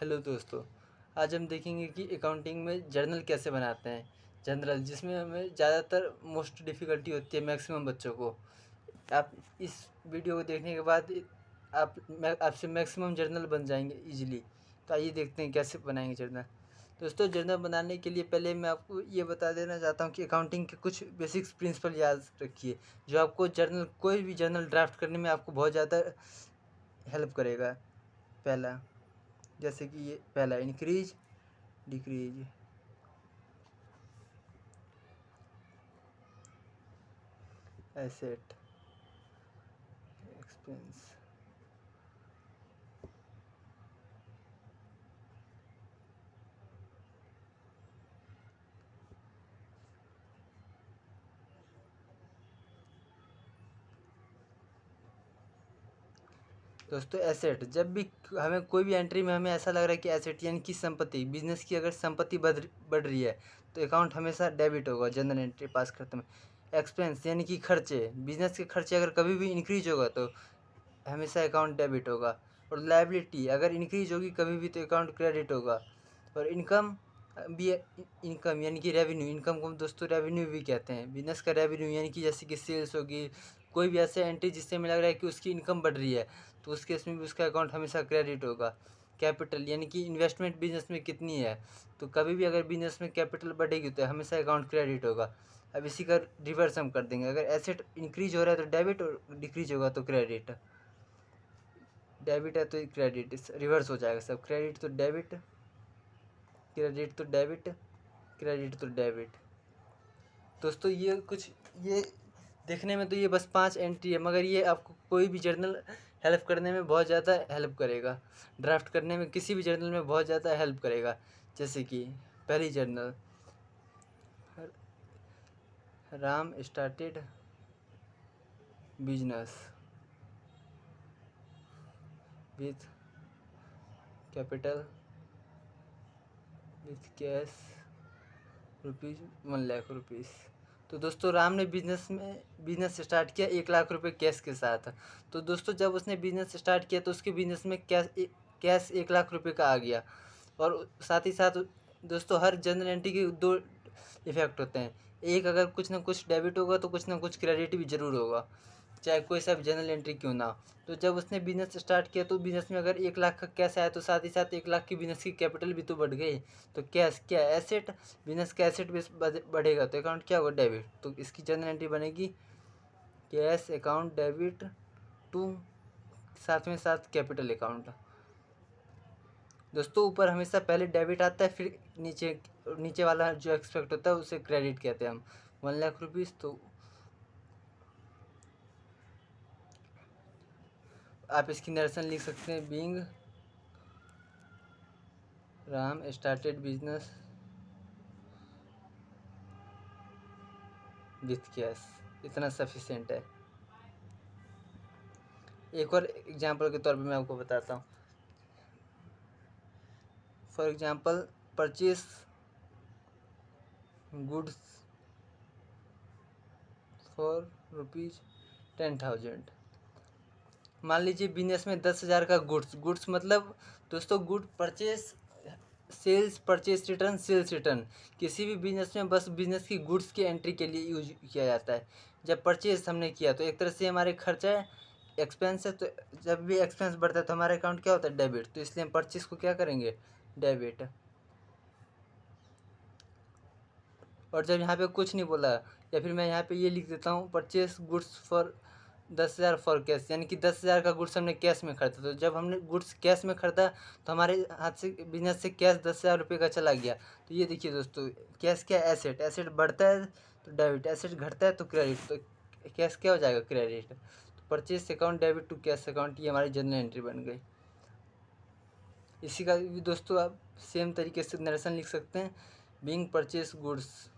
Hello दोस्तों, आज हम देखेंगे कि अकाउंटिंग में जर्नल कैसे बनाते हैं। जनरल जिसमें हमें ज़्यादातर मोस्ट डिफ़िकल्टी होती है मैक्सिमम बच्चों को। आप इस वीडियो को देखने के बाद आपसे मैक्सिमम जर्नल बन जाएंगे इजीली। तो आइए देखते हैं कैसे बनाएंगे जर्नल। दोस्तों, जर्नल बनाने के लिए पहले मैं आपको ये बता देना चाहता हूँ कि अकाउंटिंग के कुछ बेसिक्स प्रिंसिपल याद रखिए, जो आपको कोई भी जर्नल ड्राफ्ट करने में आपको बहुत ज़्यादा हेल्प करेगा। पहला, जैसे कि ये पहला इंक्रीज डिक्रीज, एसेट एक्सपेंस। दोस्तों, एसेट जब भी हमें कोई भी एंट्री में हमें ऐसा लग रहा है कि एसेट यानी कि संपत्ति, बिजनेस की अगर संपत्ति बढ़ रही है तो अकाउंट हमेशा डेबिट होगा जनरल एंट्री पास करते में। एक्सपेंस यानी कि खर्चे, बिजनेस के खर्चे अगर कभी भी इंक्रीज होगा तो हमेशा अकाउंट डेबिट होगा। और लायबिलिटी अगर इंक्रीज होगी कभी भी तो अकाउंट क्रेडिट होगा। और इनकम भी, इनकम यानी कि रेवेन्यू, इनकम को दोस्तों रेवेन्यू भी कहते हैं। बिजनेस का रेवेन्यू यानी कि जैसे कि सेल्स होगी, कोई भी ऐसे एंट्री जिससे हमें लग रहा है कि उसकी इनकम बढ़ रही है तो उस केस में भी उसका अकाउंट हमेशा क्रेडिट होगा। कैपिटल यानी कि इन्वेस्टमेंट बिजनेस में कितनी है, तो कभी भी अगर बिजनेस में कैपिटल बढ़ेगी तो हमेशा अकाउंट क्रेडिट होगा। अब इसी का रिवर्स हम कर देंगे, अगर एसेट इंक्रीज हो रहा है तो डेबिट और डिक्रीज होगा तो क्रेडिट। डेबिट है तो क्रेडिट, रिवर्स हो जाएगा सब। क्रेडिट तो डेबिट, क्रेडिट तो डेबिट, क्रेडिट तो डेबिट। दोस्तों, ये देखने में तो ये बस 5 एंट्री है, मगर ये आपको कोई भी जर्नल हेल्प करने में बहुत ज़्यादा हेल्प करेगा। ड्राफ्ट करने में किसी भी जर्नल में बहुत ज़्यादा हेल्प करेगा। जैसे कि पहली journal, Ram started business with capital with cash ₹1,00,000। तो दोस्तों, राम ने बिजनेस स्टार्ट किया 1,00,000 रुपये कैश के साथ। तो दोस्तों, जब उसने बिजनेस स्टार्ट किया तो उसके बिजनेस में कैश 1,00,000 रुपये का आ गया। और साथ ही साथ दोस्तों, हर जनरल एंट्री के 2 इफेक्ट होते हैं। एक, अगर कुछ ना कुछ डेबिट होगा तो कुछ ना कुछ क्रेडिट भी ज़रूर होगा, चाहे कोई सा भी जनरल एंट्री क्यों ना हो। तो जब उसने बिजनेस स्टार्ट किया तो बिजनेस में अगर 1,00,000 का कैश आया तो साथ ही साथ 1,00,000 की बिजनेस की कैपिटल भी तो बढ़ गई। तो कैश क्या, एसेट, बिजनेस का एसेट भी बढ़ेगा तो अकाउंट क्या होगा, डेबिट। तो इसकी जनरल एंट्री बनेगी कैश अकाउंट डेबिट टू, साथ में साथ कैपिटल अकाउंट। दोस्तों, ऊपर हमेशा पहले डेबिट आता है, फिर नीचे वाला जो एक्सपेक्ट होता है उसे क्रेडिट कहते हैं हम। 1,00,000 रुपीज़। तो आप इसकी नरेशन लिख सकते हैं, being Ram started business with cash, इतना सफिशिएंट है। एक और एग्जांपल के तौर पे मैं आपको बताता हूँ। For example, purchase goods for ₹10,000। मान लीजिए बिजनेस में 10,000 का गुड्स मतलब दोस्तों, good purchase, sales, purchase return, sales return, किसी भी बिजनेस में बस बिजनेस की गुड्स की एंट्री के लिए यूज किया जाता है। जब परचेस हमने किया तो एक तरह से हमारे खर्चा है, एक्सपेंस है। तो जब भी एक्सपेंस बढ़ता है तो हमारा अकाउंट क्या होता है, डेबिट। तो इसलिए हम परचेस को क्या करेंगे, डेबिट। और जब यहाँ पे कुछ नहीं बोला, या फिर मैं यहाँ पे ये लिख देता हूँ, purchase goods for 10,000 for cash, यानी कि 10,000 का गुड्स हमने कैश में खरीदा। तो जब हमने गुड्स कैश में खरीदा तो हमारे हाथ से बिजनेस से कैश 10,000 रुपये का चला गया। तो ये देखिए दोस्तों, कैश क्या, एसेट, एसेट बढ़ता है तो डेबिट, एसेट घटता है तो क्रेडिट। तो कैश क्या हो जाएगा, क्रेडिट। तो purchase account debit to cash account, ये हमारी जनरल एंट्री बन गई। इसी का भी दोस्तों आप सेम तरीके से नरेशन लिख सकते हैं, being purchase goods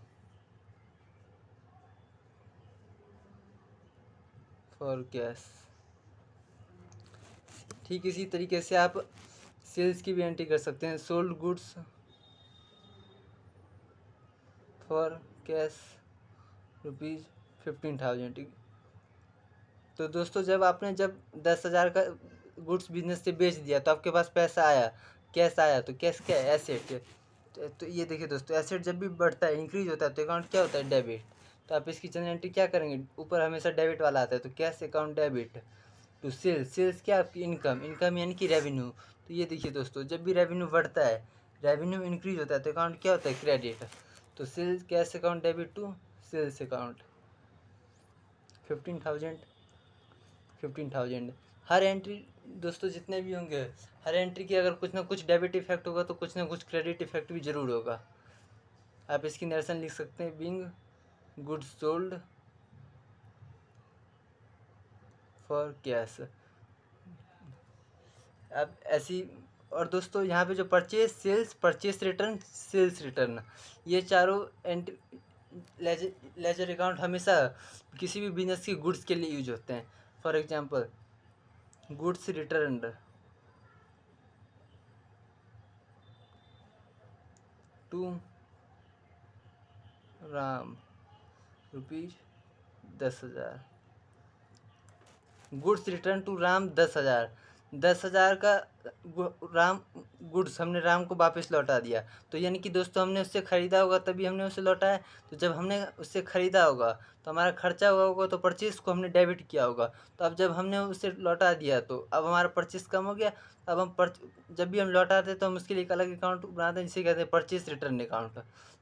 for cash. ठीक इसी तरीके से आप सेल्स की भी एंट्री कर सकते हैं, सोल्ड गुड्स फॉर कैश ₹15,000। तो दोस्तों, जब 10,000 का गुड्स बिजनेस से बेच दिया तो आपके पास पैसा आया कैश आया, तो कैश क्या है, एसेट। तो ये देखिए दोस्तों, एसेट जब भी बढ़ता है, इंक्रीज होता है, तो अकाउंट क्या होता है, डेबिट। तो आप इसकी जनरल एंट्री क्या करेंगे, ऊपर हमेशा डेबिट वाला आता है, तो cash account debit to sales. Sales क्या आपकी इनकम, इनकम यानी कि रेवेन्यू। तो ये देखिए दोस्तों, जब भी रेवेन्यू बढ़ता है, रेवेन्यू इंक्रीज होता है, तो अकाउंट क्या होता है, क्रेडिट। तो sales cash account debit to sales account. 15,000 15,000 हर एंट्री दोस्तों जितने भी होंगे, हर एंट्री की अगर कुछ ना कुछ डेबिट इफेक्ट होगा, तो कुछ ना कुछ क्रेडिट इफेक्ट भी जरूर होगा। आप इसकी नरेशन लिख सकते हैं, being goods sold for cash. अब ऐसी, और दोस्तों यहाँ पे जो purchase sales, purchase return, sales return, ये चारों लेजर अकाउंट हमेशा किसी भी बिजनेस की गुड्स के लिए यूज होते हैं। For example, goods return to Ram ₹10,000। Goods return to Ram 10,000। 10,000 का राम गुड्स हमने राम को वापस लौटा दिया। तो यानी कि दोस्तों हमने उससे ख़रीदा होगा तभी हमने उसे लौटाया। तो जब हमने उससे ख़रीदा होगा तो हमारा खर्चा हुआ होगा, तो परचेज़ को हमने डेबिट किया होगा। तो अब जब हमने उसे लौटा दिया तो अब हमारा परचेज़ कम हो गया। अब हम जब भी हम लौटाते तो हम उसके लिए एक अलग अकाउंट बनाते हैं, जिसे कहते हैं परचेज़ रिटर्न अकाउंट।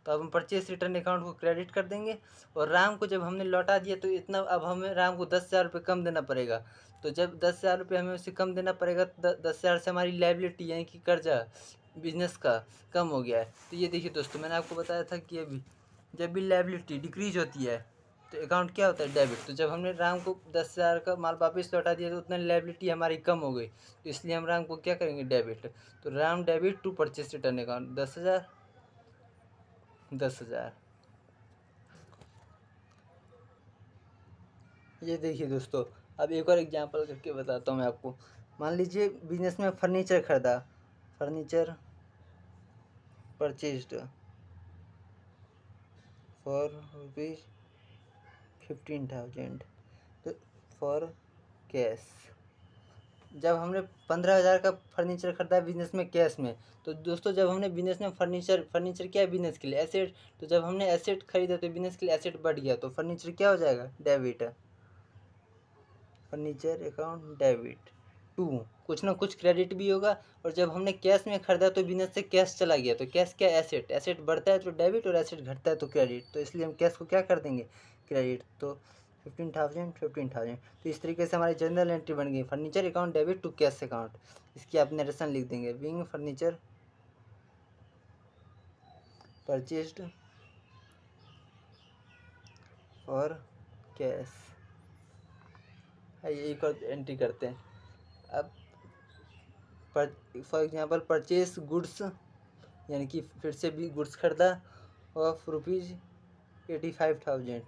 तो अब हम परचेज़ रिटर्न अकाउंट को क्रेडिट कर देंगे। और राम को जब हमने लौटा दिया तो इतना, अब हमें राम को 10,000 रुपये कम देना पड़ेगा। तो जब 10,000 रुपये हमें उससे कम देना पड़ेगा, तो 10,000 से हमारी लायबिलिटी यानी कि कर्जा बिजनेस का कम हो गया है। तो ये देखिए दोस्तों, मैंने आपको बताया था कि अभी जब भी लायबिलिटी डिक्रीज होती है तो अकाउंट क्या होता है, डेबिट। तो जब हमने राम को 10,000 का माल वापस लौटा दिया तो उतना लायबिलिटी हमारी कम हो गई, तो इसलिए हम राम को क्या करेंगे, डेबिट। तो Ram debit to purchase return account 10,000 10,000। ये देखिए दोस्तों, अब एक और एग्जांपल करके बताता हूँ मैं आपको। मान लीजिए बिजनेस में फर्नीचर खरीदा, furniture purchased for ₹15,000 for cash. जब हमने 15,000 का फर्नीचर खरीदा बिजनेस में कैश में, तो दोस्तों जब हमने बिजनेस में फर्नीचर क्या है, बिजनेस के लिए एसेट। तो जब हमने एसेट खरीदा तो बिजनेस के लिए एसेट बढ़ गया, तो फर्नीचर क्या हो जाएगा, debit. Furniture account debit to, कुछ ना कुछ क्रेडिट भी होगा। और जब हमने कैश में खरीदा तो बिजनेस से कैश चला गया, तो कैश क्या, एसेट। एसेट बढ़ता है तो डेबिट, और एसेट घटता है तो क्रेडिट। तो इसलिए हम कैश को क्या कर देंगे, क्रेडिट। तो 15,000। तो इस तरीके से हमारी जनरल एंट्री बन गई, furniture account debit to cash account. इसकी आप नरेशन लिख देंगे, बीइंग फर्नीचर परचेज्ड और कैश। आइए एक और एंट्री करते हैं। अब फॉर एग्जांपल परचेस गुड्स, यानी कि फिर से भी गुड्स खरीदा ऑफ ₹85,000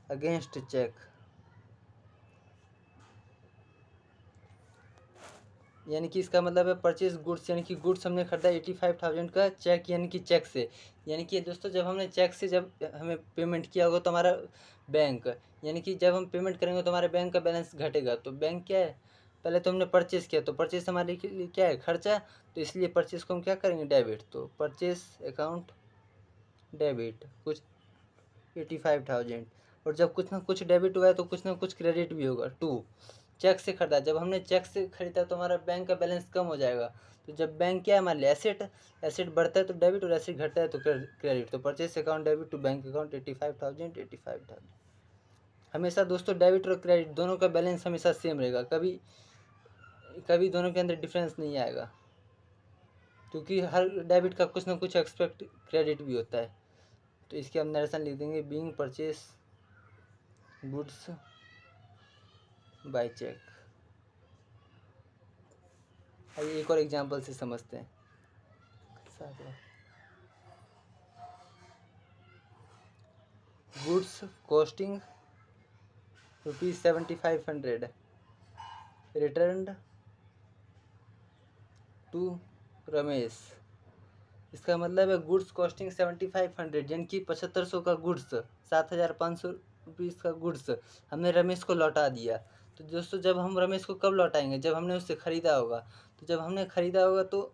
अगेंस्ट चेक। यानी कि इसका मतलब है परचेज गुड्स, यानी कि गुड्स हमने खरीदा 85,000 का, चेक यानी कि चेक से। यानी कि दोस्तों जब हमने चेक से जब हमें पेमेंट किया होगा तो हमारा बैंक, यानी कि जब हम पेमेंट करेंगे तो हमारे बैंक का बैलेंस घटेगा। तो बैंक क्या है, पहले तो हमने परचेज़ किया, तो परचेज़ हमारे लिए क्या है, खर्चा। तो इसलिए परचेज़ को हम क्या करेंगे, डेबिट। तो परचेज़ अकाउंट डेबिट कुछ 85,000। और जब कुछ ना कुछ डेबिट हुआ है तो कुछ ना कुछ क्रेडिट भी होगा। टू, चेक से खरीदा, जब हमने चेक से खरीदा तो हमारा बैंक का बैलेंस कम हो जाएगा। तो जब बैंक क्या है हमारे लिए, एसेट। एसेट बढ़ता है तो डेबिट, और एसेट घटता है तो क्रेडिट। तो purchase account debit to bank account 85,000। हमेशा दोस्तों डेबिट और क्रेडिट दोनों का बैलेंस हमेशा सेम रहेगा, कभी कभी दोनों के अंदर डिफरेंस नहीं आएगा, क्योंकि हर डेबिट का कुछ ना कुछ एक्सपेक्ट क्रेडिट भी होता है। तो इसके हम नरेशन लिख देंगे, being purchase goods by cheque. आइए एक और एग्जांपल से समझते हैं। Goods costing ₹7,500 returned to Ramesh. इसका मतलब है गुड्स कॉस्टिंग 7,500, यानी कि 7,500 का गुड्स, 7,500 रुपीज़ का गुड्स हमने रमेश को लौटा दिया। तो दोस्तों जब हम रमेश को कब लौटाएंगे, जब हमने उससे ख़रीदा होगा। तो जब हमने ख़रीदा होगा तो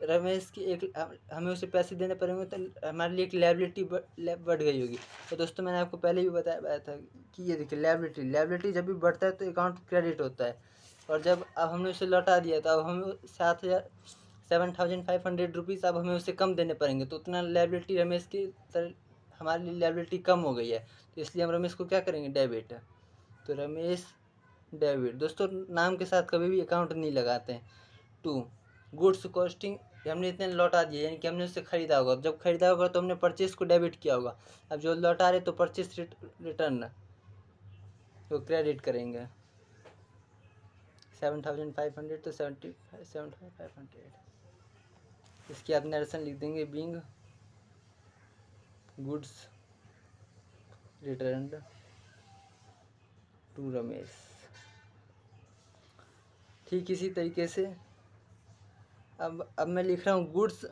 रमेश की हमें उसे पैसे देने पड़ेंगे तो हमारे लिए एक लायबिलिटी बढ़ गई होगी। तो दोस्तों मैंने आपको पहले भी बताया था कि ये देखिए लायबिलिटी जब भी बढ़ता है तो अकाउंट क्रेडिट होता है, और जब अब हमने उसे लौटा दिया तो अब हमें 7,500 रुपीज़ अब हमें उसे कम देने पड़ेंगे, तो उतना लायबिलिटी रमेश की तरह हमारे लिए लायबिलिटी कम हो गई है। तो इसलिए हम रमेश को क्या करेंगे, डेबिट। तो रमेश डेबिट। दोस्तों नाम के साथ कभी भी अकाउंट नहीं लगाते हैं। 2 गुड्स कॉस्टिंग, हमने इतने लौटा दिए, यानी कि हमने उससे ख़रीदा होगा, जब ख़रीदा होगा तो हमने परचेस को डेबिट किया होगा। अब जो लौटा रहे तो परचेस रिटर्न तो क्रेडिट करेंगे। 7,500 तो 7,500। इसकी आप नरेशन लिख देंगे, being goods return to Ramesh. ठीक इसी तरीके से अब मैं लिख रहा हूँ goods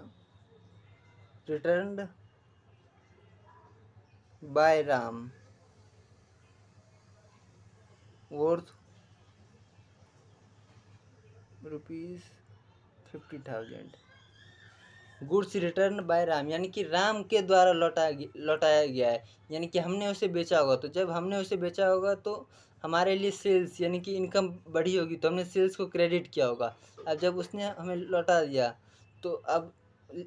return by Ram worth ₹50,000। Goods return by Ram, यानी कि राम के द्वारा लौटाया गया है, यानी कि हमने उसे बेचा होगा। तो जब हमने उसे बेचा होगा तो हमारे लिए सेल्स यानी कि इनकम बढ़ी होगी, तो हमने सेल्स को क्रेडिट किया होगा। अब जब उसने हमें लौटा दिया तो अब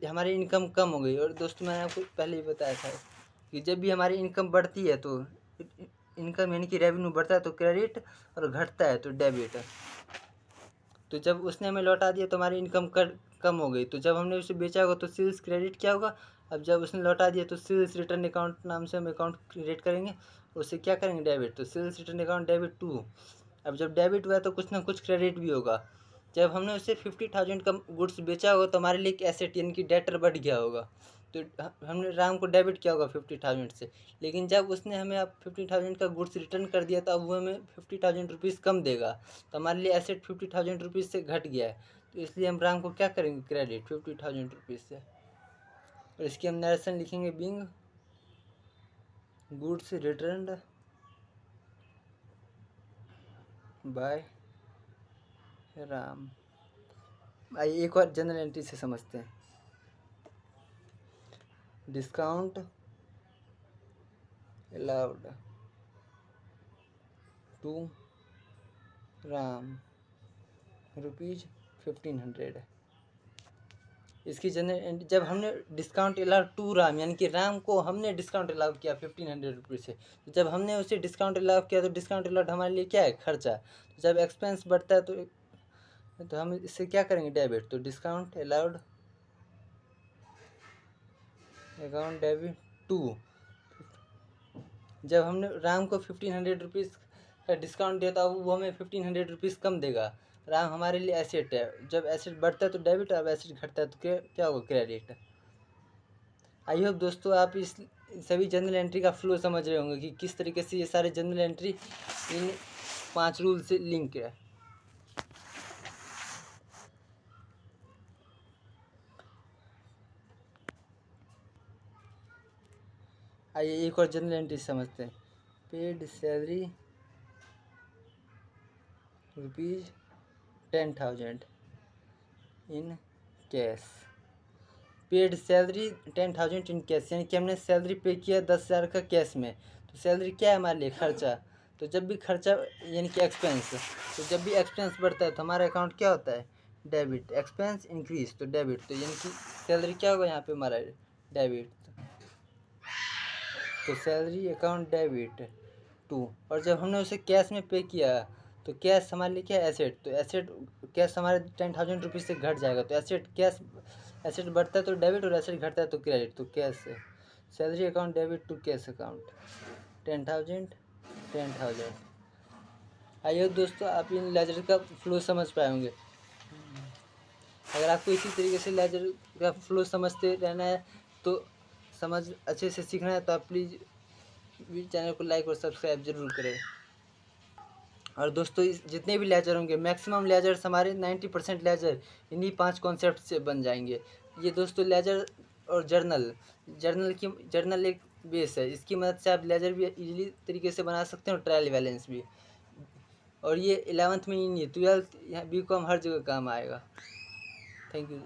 हमारी इनकम कम हो गई। और दोस्तों मैंने आपको पहले ही बताया था कि जब भी हमारी इनकम बढ़ती है तो इनकम यानी कि रेवेन्यू बढ़ता है तो क्रेडिट, और घटता है तो डेबिट। तो जब उसने हमें लौटा दिया तो हमारी इनकम कम हो गई। तो जब हमने उसे बेचा होगा तो सेल्स क्रेडिट क्या होगा। अब जब उसने लौटा दिया तो सेल्स रिटर्न अकाउंट नाम से हम अकाउंट क्रिएट करेंगे, उससे क्या करेंगे, डेबिट। तो सेल्स रिटर्न अकाउंट डेबिट 2। अब जब डेबिट हुआ तो कुछ ना कुछ क्रेडिट भी होगा। जब हमने उसे 50,000 का गुड्स बेचा होगा तो हमारे लिए एक एसेट यानी कि डेटर बढ़ गया होगा। तो हमने राम को डेबिट किया होगा 50,000 से, लेकिन जब उसने हमें अब 50,000 का गुड्स रिटर्न कर दिया तो अब वो हमें 50,000 रुपीज़ कम देगा। तो हमारे लिए एसेट 50,000 रुपीज़ से घट गया है, तो इसलिए हम राम को क्या करेंगे, क्रेडिट 50,000 रुपीज़ से। और इसकी हम नरेशन लिखेंगे, being goods return by Ram. आइए एक और जनरल एंट्री से समझते हैं। Discount allowed to Ram ₹1500। इसकी जनरल, जब हमने डिस्काउंट अलाउ टू राम यानी कि राम को हमने डिस्काउंट अलाउ किया 1500 रुपये से, तो जब हमने उसे डिस्काउंट अलाउ किया तो डिस्काउंट अलाउड हमारे लिए क्या है, खर्चा। तो जब एक्सपेंस बढ़ता है तो हम इससे क्या करेंगे, डेबिट। तो डिस्काउंट अलाउड अकाउंट डेबिट 2। जब हमने राम को 1500 रुपीज़ का डिस्काउंट दिया तो वो हमें 1500 रुपीज़ कम देगा। राम हमारे लिए एसेट है, जब एसेट बढ़ता है तो डेबिट, अब एसेट घटता है तो क्या होगा, क्रेडिट। आई होप दोस्तों आप इस सभी जनरल एंट्री का फ्लो समझ रहे होंगे कि किस तरीके से ये सारे जनरल एंट्री इन 5 रूल से लिंक है। आइए एक और जनरल एंट्री समझते हैं। Paid salary ₹10,000 in cash. Paid salary 10,000 in cash, यानी कि हमने सैलरी पे किया 10,000 का कैश में। तो सैलरी क्या है, हमारे लिए खर्चा। तो जब भी खर्चा यानी कि एक्सपेंस, तो जब भी एक्सपेंस बढ़ता है तो हमारा अकाउंट क्या होता है, डेबिट। एक्सपेंस इंक्रीज तो डेबिट, तो यानी कि सैलरी क्या होगा यहाँ पे हमारा, डेबिट। तो सैलरी अकाउंट डेबिट 2। और जब हमने उसे कैश में पे किया तो कैश हमारे लिए क्या है, एसेट। तो एसेट कैश हमारे 10,000 रुपीज़ से घट जाएगा। तो एसेट कैश, एसेट बढ़ता है तो डेबिट और एसेट घटता है तो क्रेडिट। तो कैश से salary account debit to cash account 10,000। आइए दोस्तों आप इन लेजर का फ्लो समझ पाए होंगे। अगर आपको इसी तरीके से लेजर का फ्लो समझते रहना है तो समझ अच्छे से सीखना है तो आप प्लीज़ चैनल को लाइक और सब्सक्राइब जरूर करें। और दोस्तों इस जितने भी लेजर होंगे मैक्सिमम लेजर्स हमारे 90% लेजर इन्हीं 5 कॉन्सेप्ट से बन जाएंगे। ये दोस्तों लेजर और जर्नल एक बेस है, इसकी मदद से आप लेजर भी इजीली तरीके से बना सकते हैं और ट्रायल बैलेंस भी। और ये 11th में ही नहीं, 12th या BCom हर जगह काम आएगा। Thank you.